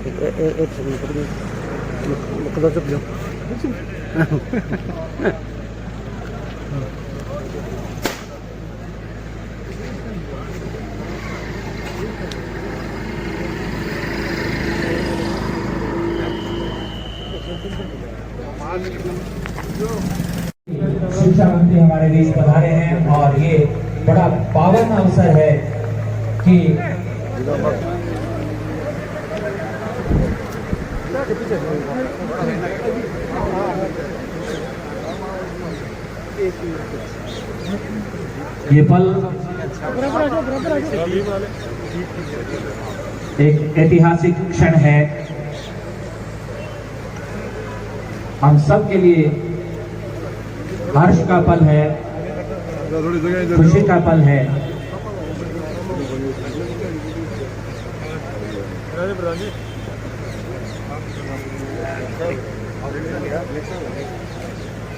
एक सेकंड मुकदर चुप जाओ। शिक्षा मंत्री हमारे बीच पधारे हैं और ये बड़ा पावन अवसर है कि ये पल एक ऐतिहासिक क्षण है हम सब के लिए। हर्ष का पल है, खुशी का पल है।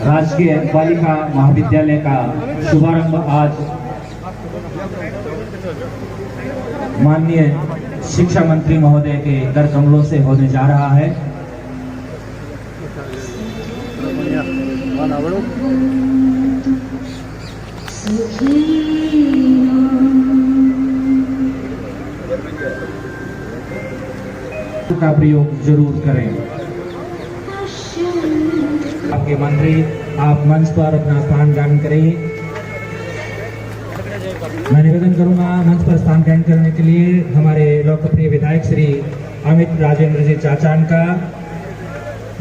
राजकीय बालिका महाविद्यालय का शुभारंभ आज माननीय शिक्षा मंत्री महोदय के कर कमलों से होने जा रहा है। का प्रयोग जरूर करें। आपके मंत्री आप मंच पर अपना स्थान ग्रहण करें। मैं निवेदन करूंगा मंच पर स्थान ग्रहण करने के लिए हमारे लोकप्रिय विधायक श्री अमित राजेंद्र जी चाचान का।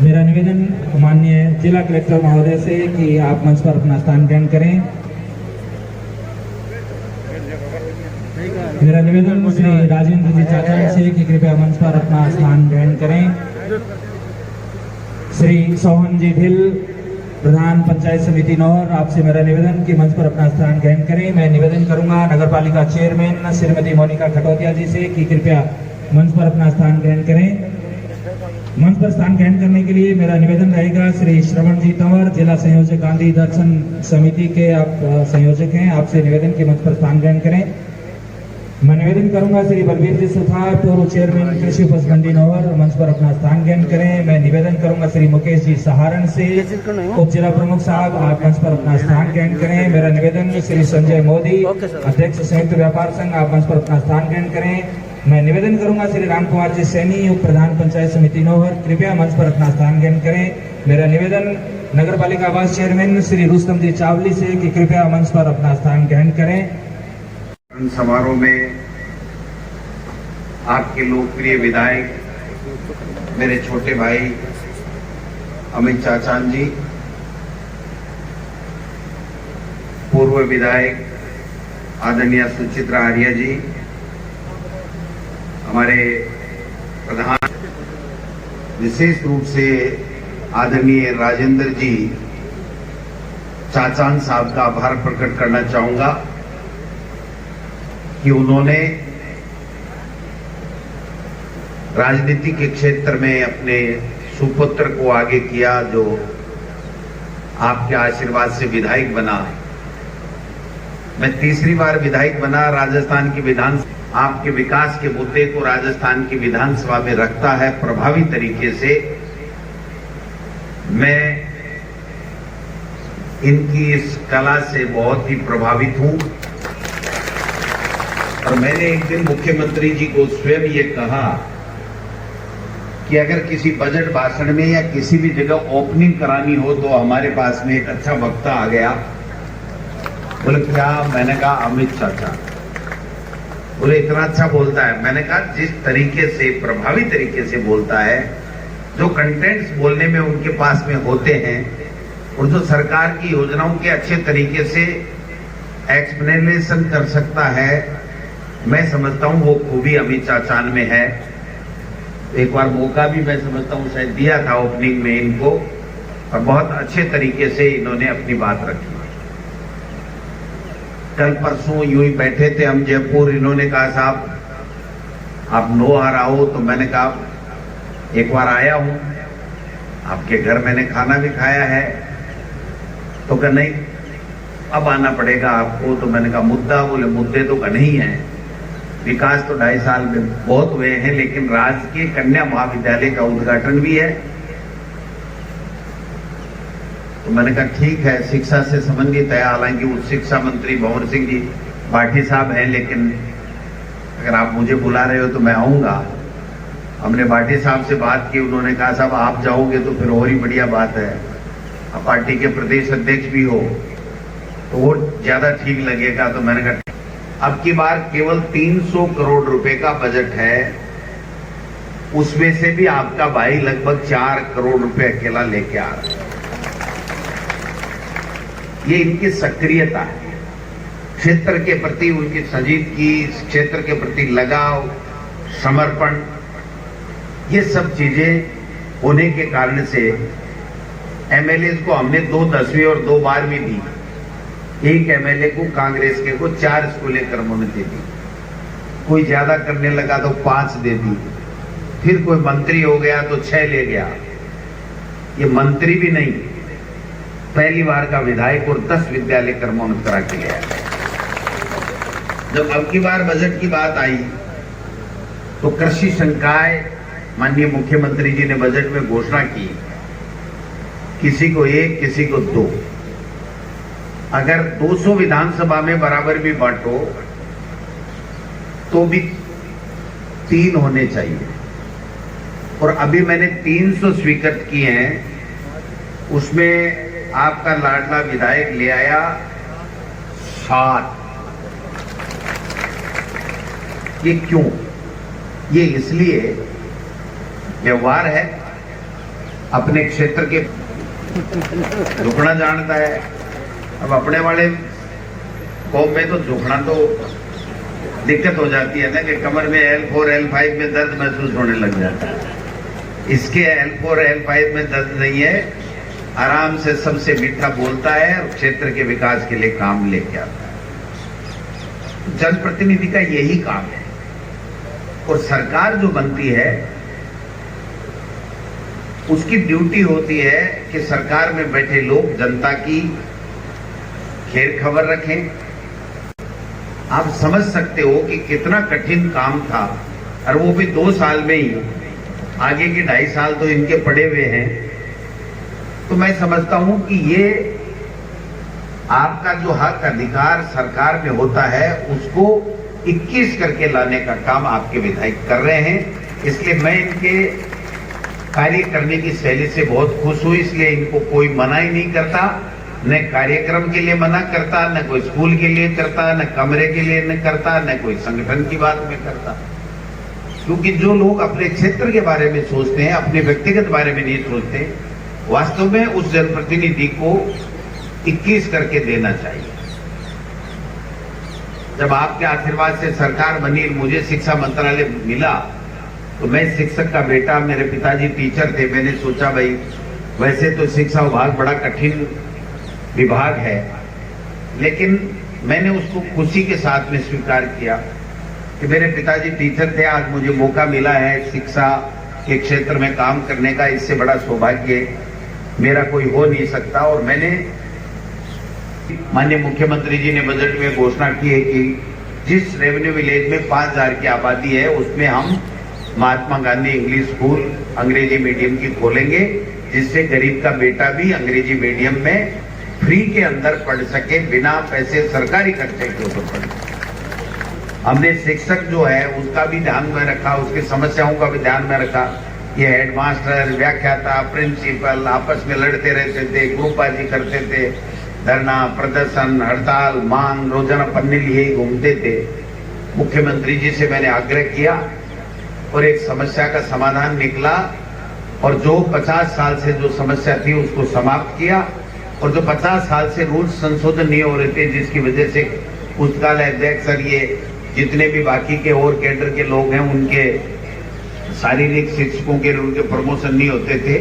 मेरा निवेदन माननीय जिला कलेक्टर महोदय से कि आप मंच पर अपना स्थान ग्रहण करें। मेरा निवेदन श्री राजेंद्र जी चाचान से कि कृपया मंच पर अपना स्थान ग्रहण करें। श्री सोहन जी ढिल प्रधान पंचायत समिति नौहर, आपसे मेरा निवेदन कि मंच पर अपना स्थान ग्रहण करें। मैं निवेदन करूंगा नगर पालिका चेयरमैन श्रीमती मोनिका खटोतिया जी से कि कृपया मंच पर अपना स्थान ग्रहण करें। मंच पर स्थान ग्रहण करने के लिए मेरा निवेदन रहेगा श्री श्रवण जी तंवर, जिला संयोजक गांधी दर्शन समिति के आप संयोजक हैं, आपसे निवेदन कि मंच पर स्थान ग्रहण करें। मैं निवेदन करूंगा श्री बलबीर जी सुथार, पूर्व चेयरमैन कृषि उपज मंडी नौहर, मंच पर अपना स्थान ग्रहण करें। मैं निवेदन करूंगा श्री मुकेश जी सहारण से, उप जिला प्रमुख साहब, आप मंच पर अपना स्थान ग्रहण करें। मेरा निवेदन श्री संजय मोदी, अध्यक्ष संयुक्त व्यापार संघ, आप मंच पर अपना स्थान ग्रहण करें। मैं निवेदन करूंगा श्री राम कुमार जी सैनी, उप प्रधान पंचायत समिति नौहर, कृपया मंच पर अपना स्थान ग्रहण करें। मेरा निवेदन नगर पालिका आवास चेयरमैन श्री रुस्तम जी चावली से कि कृपया मंच पर अपना स्थान ग्रहण करें। समारोह में आपके लोकप्रिय विधायक मेरे छोटे भाई अमित चाचान जी, पूर्व विधायक आदरणीय सुचित्रा आर्य जी, हमारे प्रधान विशेष रूप से आदरणीय राजेंद्र जी चाचान साहब का आभार प्रकट करना चाहूंगा कि उन्होंने राजनीति के क्षेत्र में अपने सुपुत्र को आगे किया, जो आपके आशीर्वाद से विधायक बना। मैं तीसरी बार विधायक बना। राजस्थान की विधानसभा आपके विकास के मुद्दे को राजस्थान की विधानसभा में रखता है प्रभावी तरीके से। मैं इनकी इस कला से बहुत ही प्रभावित हूं और मैंने एक दिन मुख्यमंत्री जी को स्वयं ये कहा कि अगर किसी बजट भाषण में या किसी भी जगह ओपनिंग करानी हो तो हमारे पास में एक अच्छा वक्ता आ गया। बोले क्या? मैंने कहा अमित चाचा। बोले इतना अच्छा बोलता है? मैंने कहा जिस तरीके से प्रभावी तरीके से बोलता है, जो कंटेंट्स बोलने में उनके पास में होते हैं और जो सरकार की योजनाओं के अच्छे तरीके से एक्सप्लेनेशन कर सकता है, मैं समझता हूं वो खूबी अमित चाचान में है। एक बार मौका भी मैं समझता हूं शायद दिया था ओपनिंग में इनको, और बहुत अच्छे तरीके से इन्होंने अपनी बात रखी। कल परसों यूं ही बैठे थे हम जयपुर, इन्होंने कहा साहब आप नौहर आओ, तो मैंने कहा एक बार आया हूं आपके घर, मैंने खाना भी खाया है। तो कहा नहीं अब आना पड़ेगा आपको। तो मैंने कहा मुद्दा? बोले मुद्दे तो नहीं है, विकास तो 2.5 साल में बहुत हुए हैं, लेकिन राजकीय कन्या महाविद्यालय का उद्घाटन भी है। तो मैंने कहा ठीक है, शिक्षा से संबंधित है, हालांकि उच्च शिक्षा मंत्री भंवर सिंह जी भाटी साहब हैं, लेकिन अगर आप मुझे बुला रहे हो तो मैं आऊंगा। हमने भाटी साहब से बात की, उन्होंने कहा साहब आप जाओगे तो फिर और ही बढ़िया बात है, आप पार्टी के प्रदेश अध्यक्ष भी हो तो और ज्यादा ठीक लगेगा। तो मैंने कहा अब की बार केवल 300 करोड़ रुपए का बजट है, उसमें से भी आपका भाई लगभग 4 करोड़ रुपए अकेला लेके आ रहा है। ये इनकी सक्रियता है, क्षेत्र के प्रति उनकी संजीदगी, क्षेत्र के प्रति लगाव, समर्पण, ये सब चीजें होने के कारण से एमएलए को हमने 2 10वीं और 2 12वीं दी। एक एमएलए को कांग्रेस के को 4 स्कूलें क्रमोन्नति दी, कोई ज्यादा करने लगा तो 5 दे दी, फिर कोई मंत्री हो गया तो 6 ले गया। ये मंत्री भी नहीं, पहली बार का विधायक और 10 विद्यालय क्रमोन्नत करा के गया। जब अब की बार बजट की बात आई तो कृषि संकाय माननीय मुख्यमंत्री जी ने बजट में घोषणा की, किसी को 1 किसी को 2। अगर 200 विधानसभा में बराबर भी बांटो तो भी 3 होने चाहिए, और अभी मैंने 300 स्वीकृत किए हैं, उसमें आपका लाडला विधायक ले आया 7। ये क्यों? ये इसलिए व्यवहार है, अपने क्षेत्र के झुकना जानता है। अब अपने वाले कौम में तो झुकना तो दिक्कत हो जाती है ना, कि कमर में L4 L5 में दर्द महसूस होने लग जाता है। इसके L4 L5 में दर्द नहीं है, आराम से सबसे मीठा बोलता है और क्षेत्र के विकास के लिए काम लेके आता है। जनप्रतिनिधि का यही काम है, और सरकार जो बनती है उसकी ड्यूटी होती है कि सरकार में बैठे लोग जनता की खैर खबर रखें। आप समझ सकते हो कि कितना कठिन काम था, और वो भी 2 साल में ही, आगे के 2.5 साल तो इनके पड़े हुए हैं। तो मैं समझता हूं कि ये आपका जो हक अधिकार सरकार में होता है उसको 21 करके लाने का काम आपके विधायक कर रहे हैं। इसलिए मैं इनके कार्य करने की शैली से बहुत खुश हूं। इसलिए इनको कोई मना ही नहीं करता, न कार्यक्रम के लिए मना करता, न कोई स्कूल के लिए करता, न कमरे के लिए न करता, न कोई संगठन की बात में करता। क्योंकि जो लोग अपने क्षेत्र के बारे में सोचते हैं, अपने व्यक्तिगत बारे में नहीं सोचते, वास्तव में उस जनप्रतिनिधि को 21 करके देना चाहिए। जब आपके आशीर्वाद से सरकार बनी, मुझे शिक्षा मंत्रालय मिला, तो मैं शिक्षक का बेटा, मेरे पिताजी टीचर थे, मैंने सोचा भाई वैसे तो शिक्षा विभाग बड़ा कठिन विभाग है, लेकिन मैंने उसको खुशी के साथ में स्वीकार किया कि मेरे पिताजी टीचर थे, आज मुझे मौका मिला है शिक्षा के क्षेत्र में काम करने का। इससे बड़ा सौभाग्य मेरा कोई हो नहीं सकता। और मैंने माननीय मुख्यमंत्री जी ने बजट में घोषणा की है कि जिस रेवेन्यू विलेज में 5000 की आबादी है उसमें हम महात्मा गांधी इंग्लिश स्कूल अंग्रेजी मीडियम की खोलेंगे, जिससे गरीब का बेटा भी अंग्रेजी मीडियम में फ्री के अंदर पढ़ सके, बिना पैसे सरकारी खर्चे के ऊपर पढ़। हमने शिक्षक जो है उसका भी ध्यान में रखा, उसकी समस्याओं का भी ध्यान में रखा। ये हेडमास्टर, व्याख्याता, प्रिंसिपल आपस में लड़ते रहते थे, ग्रुपबाजी करते थे, धरना प्रदर्शन हड़ताल मांग रोजाना पन्ने लिए ही घूमते थे। मुख्यमंत्री जी से मैंने आग्रह किया और एक समस्या का समाधान निकला, और जो 50 साल से जो समस्या थी उसको समाप्त किया, और जो 50 साल से रूल संशोधन नहीं हो रहे थे, जिसकी वजह से पुस्तकालय अध्यक्ष और ये जितने भी बाकी के और कैडर के लोग हैं उनके शारीरिक शिक्षकों के उनके प्रमोशन नहीं होते थे,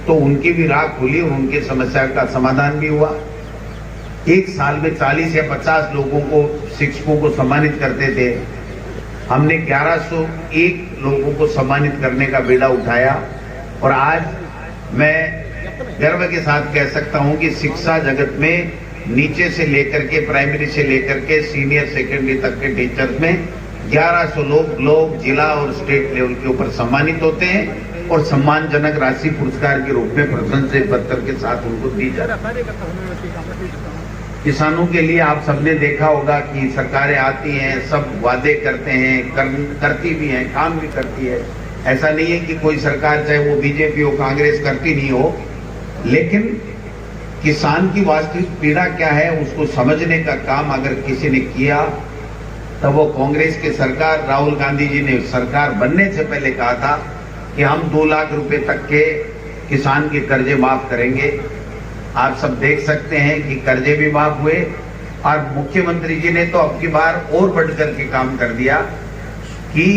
तो उनकी भी राह खुली और उनकी समस्या का समाधान भी हुआ। एक साल में 40 या 50 लोगों को शिक्षकों को सम्मानित करते थे, हमने 1101 लोगों को सम्मानित करने का बीड़ा उठाया। और आज मैं गर्व के साथ कह सकता हूं कि शिक्षा जगत में नीचे से लेकर के प्राइमरी से लेकर के सीनियर सेकेंडरी तक के टीचर्स में 1100 लोग जिला और स्टेट लेवल के ऊपर सम्मानित होते हैं और सम्मानजनक राशि पुरस्कार के रूप में प्रशंसा पत्र के साथ उनको दी जाती है। किसानों के लिए आप सबने देखा होगा कि सरकारें आती हैं, सब वादे करते हैं, करती भी हैं, काम भी करती है। ऐसा नहीं है कि कोई सरकार चाहे वो बीजेपी हो कांग्रेस करती नहीं हो, लेकिन किसान की वास्तविक पीड़ा क्या है उसको समझने का काम अगर किसी ने किया तब वो कांग्रेस की सरकार, राहुल गांधी जी ने सरकार बनने से पहले कहा था कि हम 2 लाख रुपए तक के किसान के कर्जे माफ करेंगे। आप सब देख सकते हैं कि कर्जे भी माफ हुए और मुख्यमंत्री जी ने तो अब की बार और बढ़कर के काम कर दिया कि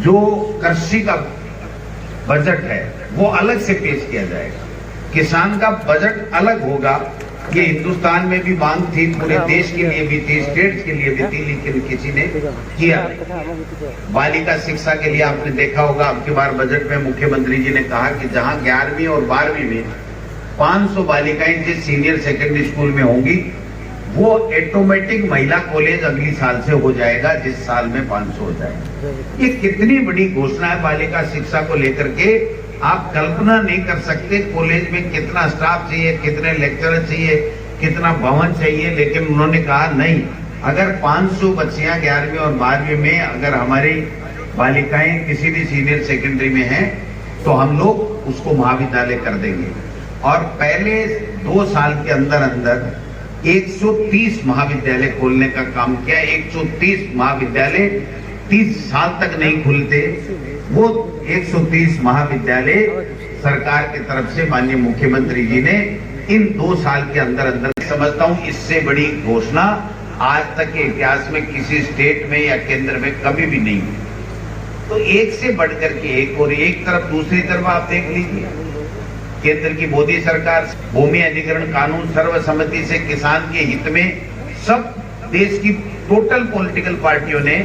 जो कृषि का बजट है वो अलग से पेश किया जाएगा, किसान का बजट अलग होगा। ये हिंदुस्तान में भी मांग थी, पूरे देश के लिए भी थी, स्टेट्स के लिए भी थी, लेकिन किसी ने किया नहीं। बालिका शिक्षा के लिए आपने देखा होगा अब की बार बजट में मुख्यमंत्री जी ने कहा कि जहां 11वीं और 12वीं में 500 बालिकाएं जिस सीनियर सेकेंडरी स्कूल में होंगी वो ऑटोमेटिक महिला कॉलेज अगली साल से हो जाएगा, जिस साल में 500 हो जाएगा। ये कितनी बड़ी घोषणा है बालिका शिक्षा को लेकर के, आप कल्पना नहीं कर सकते। कॉलेज में कितना स्टाफ चाहिए, कितने लेक्चरर चाहिए, कितना भवन चाहिए, लेकिन उन्होंने कहा नहीं, अगर 500 बच्चियां 11वीं और 12वीं में अगर हमारी बालिकाएं किसी भी सीनियर सेकेंडरी में हैं तो हम लोग उसको महाविद्यालय कर देंगे। और पहले 2 साल के अंदर अंदर 130 महाविद्यालय खोलने का काम किया। 130 महाविद्यालय 30 साल तक नहीं खुलते, वो 130 महाविद्यालय सरकार की तरफ से माननीय मुख्यमंत्री जी ने इन 2 साल के अंदर अंदर, समझता हूं इससे बड़ी घोषणा आज तक के इतिहास में किसी स्टेट में या केंद्र में कभी भी नहीं हुई। तो एक से बढ़कर के एक, और एक तरफ दूसरी तरफ आप देख लीजिए केंद्र की मोदी सरकार भूमि अधिग्रहण कानून सर्वसम्मति से किसान के हित में, सब देश की टोटल पॉलिटिकल पार्टियों ने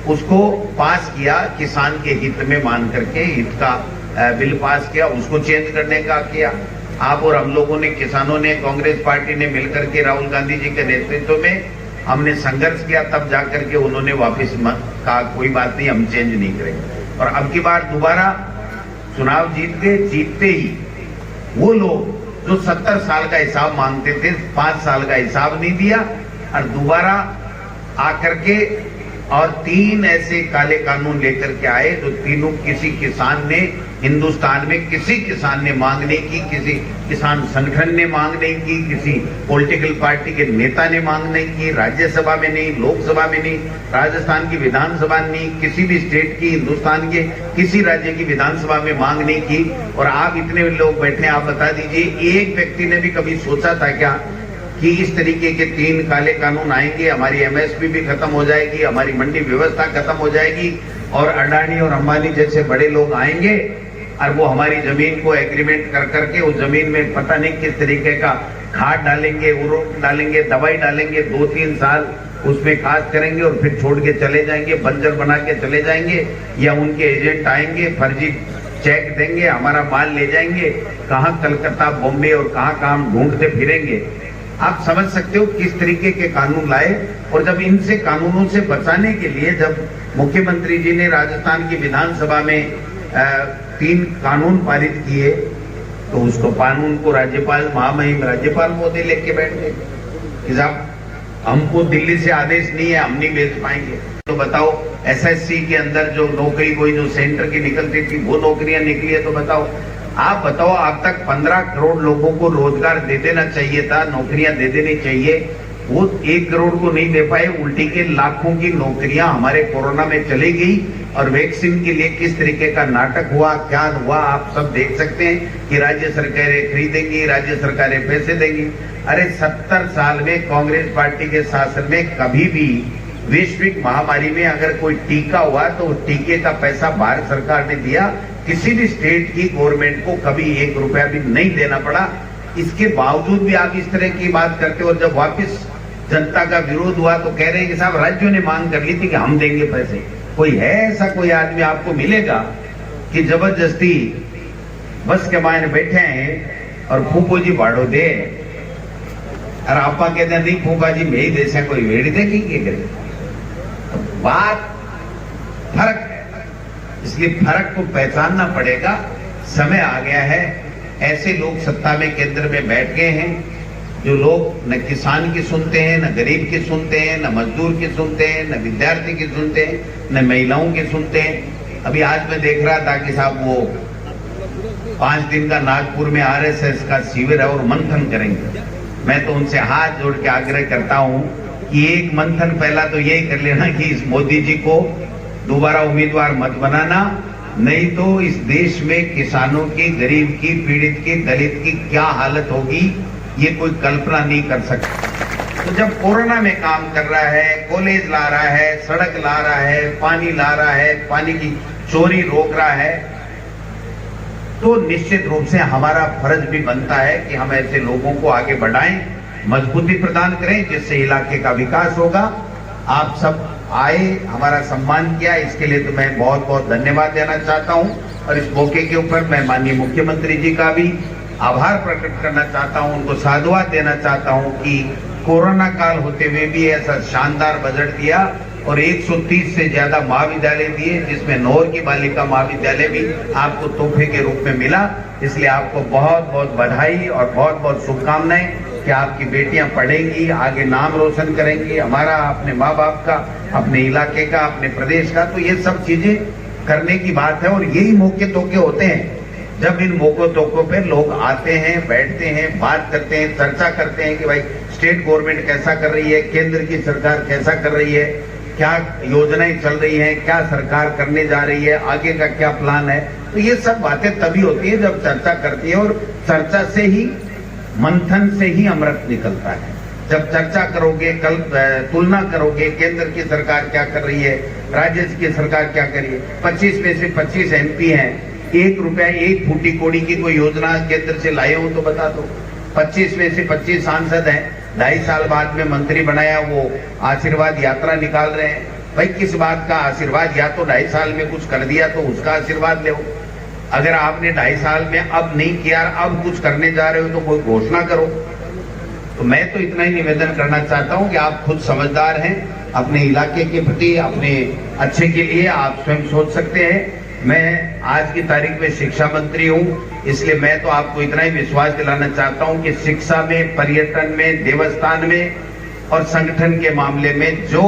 उसको पास किया, किसान के हित में मान करके हित का बिल पास किया, उसको चेंज करने का किया। आप और हम लोगों ने, किसानों ने, कांग्रेस पार्टी ने मिलकर के राहुल गांधी जी के नेतृत्व में हमने संघर्ष किया, तब जाकर के उन्होंने वापस कहा कोई बात नहीं, हम चेंज नहीं करेंगे। और अब की बार दोबारा चुनाव जीतते ही वो लोग जो 70 साल का हिसाब मांगते थे 5 साल का हिसाब नहीं दिया और दोबारा आकर के और 3 ऐसे काले कानून लेकर के आए जो तीनों किसी किसान ने, हिंदुस्तान में किसी किसान ने मांग नहीं की, किसी किसान संगठन ने मांग नहीं की, किसी पॉलिटिकल पार्टी के नेता ने मांग नहीं की, राज्यसभा में नहीं, लोकसभा में नहीं, राजस्थान की विधानसभा में नहीं, किसी भी स्टेट की, हिंदुस्तान के किसी राज्य की विधानसभा में मांग नहीं की। और आप इतने लोग बैठे, आप बता दीजिए एक व्यक्ति ने भी कभी सोचा था क्या कि इस तरीके के 3 काले कानून आएंगे, हमारी एमएसपी भी खत्म हो जाएगी, हमारी मंडी व्यवस्था खत्म हो जाएगी और अडानी और अंबानी जैसे बड़े लोग आएंगे और वो हमारी जमीन को एग्रीमेंट कर करके उस जमीन में पता नहीं किस तरीके का खाद डालेंगे, उर्वरक डालेंगे, दवाई डालेंगे, 2-3 साल उसमें खाद करेंगे और फिर छोड़ के चले जाएंगे, बंजर बना के चले जाएंगे, या उनके एजेंट आएंगे, फर्जी चेक देंगे, हमारा माल ले जाएंगे, कहाँ कलकत्ता, बॉम्बे और कहाँ ढूंढते फिरेंगे। आप समझ सकते हो किस तरीके के कानून लाए। और जब इनसे कानूनों से बचाने के लिए जब मुख्यमंत्री जी ने राजस्थान की विधानसभा में 3 कानून पारित किए तो उसको कानून को राज्यपाल, महामहिम राज्यपाल महोदय लेके बैठ गए कि साहब हमको दिल्ली से आदेश नहीं है, हम नहीं भेज पाएंगे। तो बताओ एसएससी के अंदर जो नौकरी कोई जो सेंटर की निकलती थी वो नौकरियां निकली है, तो बताओ आप बताओ, अब तक 15 करोड़ लोगों को रोजगार दे देना चाहिए था, नौकरियां दे देनी चाहिए, वो 1 करोड़ को नहीं दे पाए। उल्टी के लाखों की नौकरियां हमारे कोरोना में चली गई और वैक्सीन के लिए किस तरीके का नाटक हुआ, क्या हुआ, आप सब देख सकते हैं कि राज्य सरकारें खरीदेंगी, राज्य सरकारें पैसे देंगी। अरे 70 साल में कांग्रेस पार्टी के शासन में कभी भी वैश्विक महामारी में अगर कोई टीका हुआ तो टीके का पैसा भारत सरकार ने दिया, किसी भी स्टेट की गवर्नमेंट को कभी 1 रुपया भी नहीं देना पड़ा। इसके बावजूद भी आप इस तरह की बात करते हो। और जब वापस जनता का विरोध हुआ तो कह रहे हैं कि साहब राज्यों ने मांग कर ली थी कि हम देंगे पैसे। कोई है ऐसा कोई आदमी आपको मिलेगा कि जबरदस्ती बस के मायने बैठे हैं और फूफो जी भाड़ो दे और आपा कहते नहीं फूफा जी मेरी देश कोई वेड़ी देगी, बात फर्क है, इसलिए फर्क को पहचानना पड़ेगा। समय आ गया है, ऐसे लोग सत्ता में केंद्र में बैठ गए हैं जो लोग न किसान की सुनते हैं, न गरीब की सुनते हैं, न मजदूर की सुनते हैं, न विद्यार्थी की सुनते हैं, न महिलाओं की सुनते हैं। अभी आज मैं देख रहा था कि साहब वो 5 दिन का नागपुर में आरएसएस का शिविर है और मंथन करेंगे। मैं तो उनसे हाथ जोड़ के आग्रह करता हूं कि एक मंथन पहला तो यही कर लेना कि इस मोदी जी को दोबारा उम्मीदवार मत बनाना, नहीं तो इस देश में किसानों की, गरीब की, पीड़ित की, दलित की क्या हालत होगी ये कोई कल्पना नहीं कर सकता। तो जब कोरोना में काम कर रहा है, कॉलेज ला रहा है, सड़क ला रहा है, पानी ला रहा है, पानी की चोरी रोक रहा है, तो निश्चित रूप से हमारा फर्ज भी बनता है कि हम ऐसे लोगों को आगे बढ़ाएं, मजबूती प्रदान करें, जिससे इलाके का विकास होगा। आप सब आए, हमारा सम्मान किया, इसके लिए तो मैं बहुत बहुत धन्यवाद देना चाहता हूं। और इस मौके के ऊपर मैं माननीय मुख्यमंत्री जी का भी आभार प्रकट करना चाहता हूं, उनको साधुवाद देना चाहता हूं कि कोरोना काल होते हुए भी ऐसा शानदार बजट दिया और 130 से ज्यादा महाविद्यालय दिए, जिसमें नौर की बालिका महाविद्यालय भी आपको तोहफे के रूप में मिला। इसलिए आपको बहुत बहुत बधाई और बहुत बहुत शुभकामनाएं कि आपकी बेटियां पढ़ेंगी, आगे नाम रोशन करेंगी, हमारा, अपने माँ बाप का, अपने इलाके का, अपने प्रदेश का। तो ये सब चीजें करने की बात है और यही मौके तोके होते हैं जब इन मौकों तोकों पे लोग आते हैं, बैठते हैं, बात करते हैं, चर्चा करते हैं कि भाई स्टेट गवर्नमेंट कैसा कर रही है, केंद्र की सरकार कैसा कर रही है, क्या योजनाएं चल रही हैं, क्या सरकार करने जा रही है, आगे का क्या प्लान है। तो ये सब बातें तभी होती है जब चर्चा करती है और चर्चा से ही, मंथन से ही अमृत निकलता है। जब चर्चा करोगे, कल तुलना करोगे, केंद्र की सरकार क्या कर रही है, राज्य की सरकार क्या कर रही है। 25 में से 25 MP हैं, 1 रुपया 1 फूटी कोड़ी की कोई योजना केंद्र से लाए हो तो बता दो। 25 में से 25 सांसद हैं, 2.5 साल बाद में मंत्री बनाया, वो आशीर्वाद यात्रा निकाल रहे हैं। भाई किस बात का आशीर्वाद? या तो 2.5 साल में कुछ कर दिया तो उसका आशीर्वाद लो। अगर आपने 2.5 साल में अब नहीं किया, अब कुछ करने जा रहे हो तो कोई घोषणा करो। तो मैं तो इतना ही निवेदन करना चाहता हूं कि आप खुद समझदार हैं, अपने इलाके के प्रति, अपने अच्छे के लिए आप स्वयं सोच सकते हैं। मैं आज की तारीख में शिक्षा मंत्री हूं, इसलिए मैं तो आपको इतना ही विश्वास दिलाना चाहता हूं कि शिक्षा में, पर्यटन में, देवस्थान में और संगठन के मामले में जो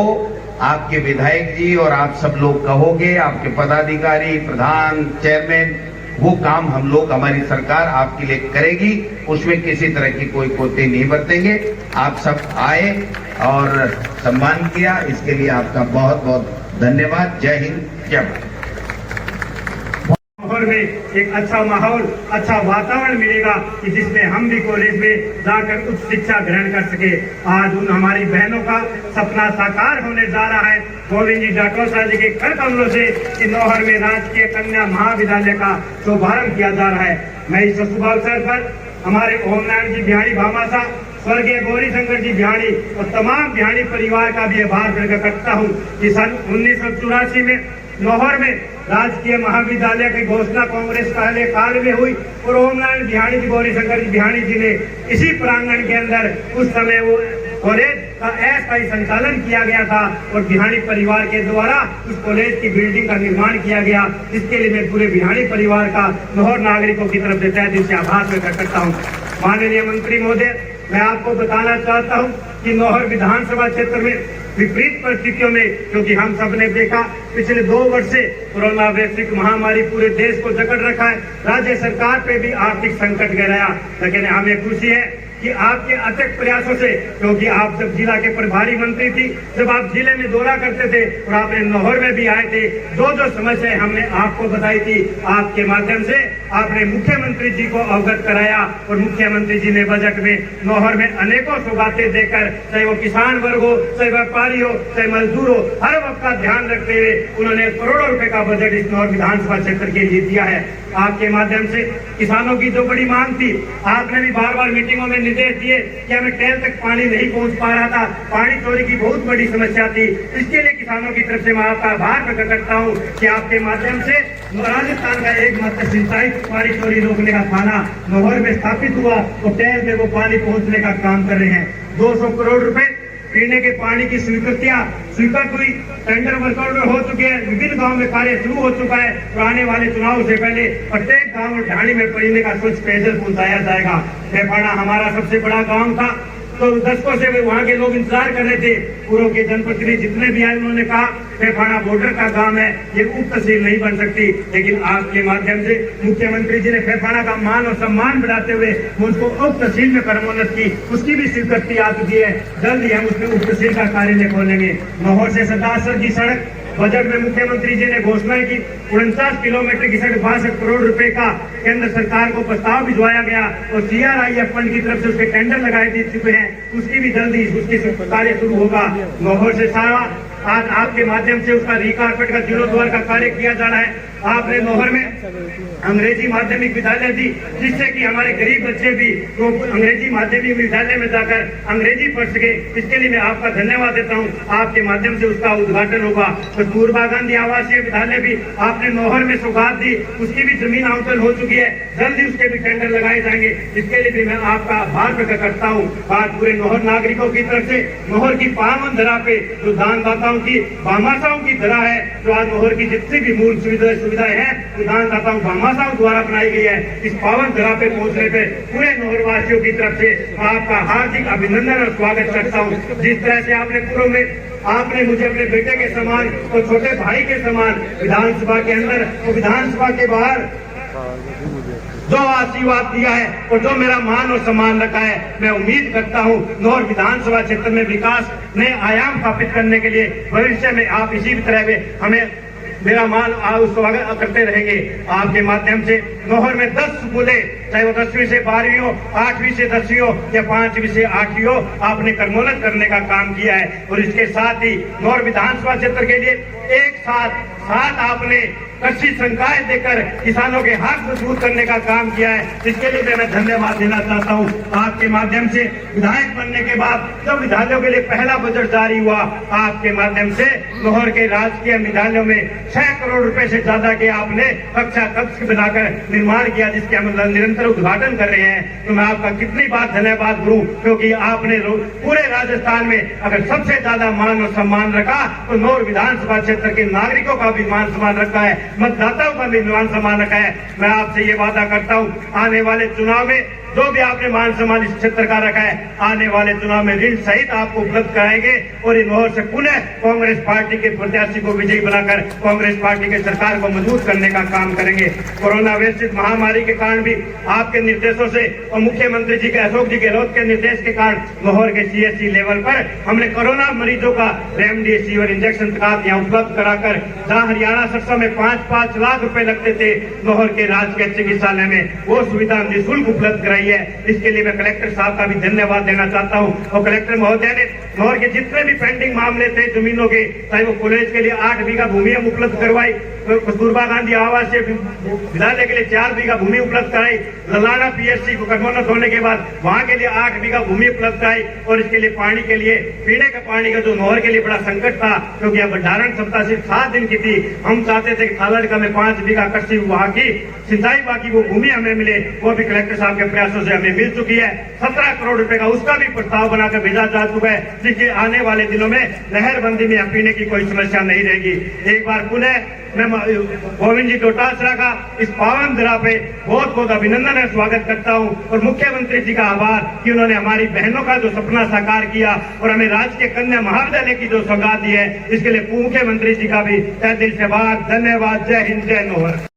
आपके विधायक जी और आप सब लोग कहोगे, आपके पदाधिकारी, प्रधान, चेयरमैन, वो काम हम लोग, हमारी सरकार आपके लिए करेगी। उसमें किसी तरह की कोई कोताही नहीं बरतेंगे। आप सब आए और सम्मान किया, इसके लिए आपका बहुत बहुत धन्यवाद। जय हिंद, जय भारत। में एक अच्छा माहौल, अच्छा वातावरण मिलेगा कि जिसमें हम भी कॉलेज में जाकर उच्च शिक्षा ग्रहण कर सके। आज उन हमारी बहनों का सपना साकार होने जा रहा है। गोविंद जी डाटोसा जी के कर कमलों से नौहर में राजकीय कन्या महाविद्यालय का शुभारंभ किया जा रहा है। मैं इस शुभ अवसर पर हमारे ओम नारायण जी बिहारी भामासा, स्वर्गीय गौरी शंकर जी बिहारी और तमाम बिहारी परिवार का भी आभार प्रकट करता हूँ कि सन 1984 में नौहर में राजकीय महाविद्यालय की घोषणा कांग्रेस पहले काल में हुई और ओम नारायण बिहारी जी, गौरी शंकर जी बिहारी जी ने इसी प्रांगण के अंदर उस समय वो कॉलेज का अस्थायी संचालन किया गया था और बिहारी परिवार के द्वारा उस कॉलेज की बिल्डिंग का निर्माण किया गया। इसके लिए मैं पूरे बिहारी परिवार का नौहर नागरिकों की तरफ से तहे दिल से आभार प्रकट करता हूँ। माननीय मंत्री महोदय, मैं आपको बताना चाहता हूँ कि नौहर विधानसभा क्षेत्र में विपरीत परिस्थितियों में, क्योंकि हम सब ने देखा पिछले 2 वर्ष से कोरोना वैश्विक महामारी पूरे देश को जकड़ रखा है, राज्य सरकार पे भी आर्थिक संकट गहराया। लेकिन हमें खुशी है कि आपके अथक प्रयासों से, क्योंकि आप जब जिला के प्रभारी मंत्री थी, जब आप जिले में दौरा करते थे और आपने नौहर में भी आए थे, जो समस्याएं हमने आपको बताई थी, आपके माध्यम से आपने मुख्यमंत्री जी को अवगत कराया और मुख्यमंत्री जी ने बजट में नौहर में अनेकों सौगातें देकर, चाहे वो किसान वर्ग हो, चाहे व्यापारी हो, चाहे मजदूर हो, हर वक्त का ध्यान रखते हुए उन्होंने करोड़ों रुपए का बजट इस नौहर विधानसभा क्षेत्र के लिए दिया है। आपके माध्यम से किसानों की जो बड़ी मांग थी, आपने भी बार बार मीटिंगों में निर्देश दिए कि हमें टैल तक पानी नहीं पहुंच पा रहा था, पानी चोरी की बहुत बड़ी समस्या थी। इसके लिए किसानों की तरफ से मैं आपका आभार प्रकट करता हूं कि आपके माध्यम से राजस्थान का एकमात्र सिंचाई पानी चोरी रोकने का थाना नौहर में स्थापित हुआ और टैल में वो पानी पहुंचने का काम कर रहे हैं। 200 करोड़ रुपए पीने के पानी की स्वीकृतियां स्वीकृत हुई, टेंडर वर्कआउट में हो चुके हैं, विभिन्न गांव में कार्य शुरू हो चुका है। तो आने वाले चुनाव से पहले प्रत्येक गांव और ढाणी में पीने का स्वच्छ पेयजल पहुंचाया जाएगा। फेफाड़ा हमारा सबसे बड़ा गांव था, तो दशकों से वहाँ के लोग इंतजार कर रहे थे। पूर्व के जनप्रतिनिधि जितने भी आए उन्होंने कहा फेफाड़ा बॉर्डर का गांव है, ये उप तहसील नहीं बन सकती। लेकिन आपके माध्यम से मुख्यमंत्री जी ने फेफाड़ा का मान और सम्मान बढ़ाते हुए उसको उप तहसील में करमोन्नत की, उसकी भी स्वीकृति आ चुकी है। जल्द ही हम उसमें उप तहसील का कार्यालय खोलेंगे। नौहर से सरदारसर की सड़क बजट में मुख्यमंत्री जी ने घोषणा की, 49 किलोमीटर की सड़क 62 करोड़ रुपए का केंद्र सरकार को प्रस्ताव भिजवाया गया और CRIF फंड की तरफ से उसके टेंडर लगाए दे चुके हैं। उसकी भी जल्दी उसकी कार्य शुरू होगा। नौहर से सारा आज आपके माध्यम से उसका रिकारपेट का जीर्णोद्धार का कार्य किया जा रहा है। आपने नौहर में अंग्रेजी माध्यमिक विद्यालय दी, जिससे कि हमारे गरीब बच्चे भी वो अंग्रेजी माध्यमिक विद्यालय में जाकर अंग्रेजी पढ़ सके। इसके लिए मैं आपका धन्यवाद देता हूं। आपके माध्यम से उसका उद्घाटन होगा। कस्तूरबा गांधी आवासीय विद्यालय भी आपने नौहर में सौगात दी, उसकी भी जमीन आवंटन हो चुकी है, जल्दी उसके भी टेंडर लगाए जाएंगे। इसके लिए भी मैं आपका आभार प्रकट करता हूँ। आज पूरे नौहर नागरिकों की तरफ से नौहर की पावन धरा पे जो दानदाताओं की भामाशाहों की धरा है, जो आज नौहर की जितनी भी मूल सुविधाएं हैं वो दानदाताओं भामाशाहों द्वारा बनाई गई है। इस पावन धरा पे पहुंचने पे पूरे नौहर वासियों की तरफ से आपका हार्दिक अभिनंदन और स्वागत करता हूँ। जिस तरह से आपने पूर्व में आपने मुझे अपने बेटे के समान और छोटे भाई के समान विधानसभा के अंदर और विधानसभा के बाहर जो आशीर्वाद दिया है और जो मेरा मान और सम्मान रखा है, मैं उम्मीद करता हूं नौहर विधानसभा क्षेत्र में विकास नए आयाम स्थापित करने के लिए भविष्य में आप इसी तरह में हमें मेरा मान स्वागत करते रहेंगे। आपके माध्यम से नौहर में 10 स्कूलें, चाहे वो 10वीं से 12वीं हो, 8वीं से 10वीं हो या 5वीं से 8वीं हो, आपने कर्मोन्नत करने का काम किया है। और इसके साथ ही नौहर विधानसभा क्षेत्र के लिए एक साथ आपने कृषि संकाय देकर किसानों के हाथ मजबूत करने का काम किया है। इसके लिए मैं धन्यवाद देना चाहता हूँ। आपके माध्यम से विधायक बनने के बाद जब विद्यालयों के लिए पहला बजट जारी हुआ, आपके माध्यम से नौहर के राजकीय विद्यालयों में 6 करोड़ रुपए से ज्यादा के आपने कक्षा कक्ष बनाकर निर्माण किया, जिसके हम निरंतर उद्घाटन कर रहे हैं। तो मैं आपका कितनी बार धन्यवाद करूं, क्योंकि आपने पूरे राजस्थान में अगर सबसे ज्यादा मान और सम्मान रखा तो नौहर विधानसभा क्षेत्र के नागरिकों का भी मान सम्मान रखा है, मतदाताओं का भी मान सम्मान रखा है। मैं आपसे ये वादा करता हूँ, आने वाले चुनाव में जो भी आपने मान सम्मान इस क्षेत्र का रखा है, आने वाले चुनाव में ऋण सहित आपको उपलब्ध कराएंगे और नौहर से पुनः कांग्रेस पार्टी के प्रत्याशी को विजयी बनाकर कांग्रेस पार्टी के सरकार को मजबूत करने का काम करेंगे। कोरोना वैश्विक महामारी के कारण भी आपके निर्देशों से और मुख्यमंत्री जी के अशोक जी गहलोत के निर्देश के कारण नौहर के CSC लेवल पर हमने कोरोना मरीजों का रेमडेसिविर इंजेक्शन तक यहाँ उपलब्ध कराकर, जहाँ हरियाणा सरसों में 5-5 लाख रुपए लगते थे, नौहर के राजकीय चिकित्सालय में वो सुविधा निःशुल्क उपलब्ध कराई है। इसके लिए मैं कलेक्टर साहब का भी धन्यवाद देना चाहता हूं। और कलेक्टर महोदय ने नौहर के जितने भी पेंडिंग मामले थे जमीनों के, चाहे वो कॉलेज के लिए 8 बीघा भूमि हम उपलब्ध करवाई, कस्तूरबा गांधी आवासीय विद्यालय के लिए 4 बीघा भूमि उपलब्ध कराई, ललाना PSC को कर्मोन्नत होने के बाद वहां के लिए 8 बीघा भूमि उपलब्ध कराई। और इसके लिए पानी के लिए, पीने का पानी का जो नौहर के लिए बड़ा संकट था, क्योंकि अब भंडारण क्षमता सिर्फ 7 दिन की थी। हम चाहते थे कि थालड़का में 5 बीघा कृषि वहां की सिंचाई बाकी वो भूमि हमें मिले, वो भी कलेक्टर साहब के प्रयासों से हमें मिल चुकी है। 17 करोड़ रुपए का उसका भी प्रस्ताव बनाकर भेजा जा चुका है, जिसके आने वाले दिनों में लहरबंदी में पीने की कोई समस्या नहीं रहेगी। एक बार पुनः मैं गोविंद जी डोटासरा का इस पावन धरा पे बहुत बहुत अभिनंदन और स्वागत करता हूं और मुख्यमंत्री जी का आभार कि उन्होंने हमारी बहनों का जो सपना साकार किया और हमें राजकीय कन्या महाविद्यालय की जो सौगात दी है, इसके लिए मुख्यमंत्री जी का भी तहे दिल से धन्यवाद। जय हिंद, जय नौहर।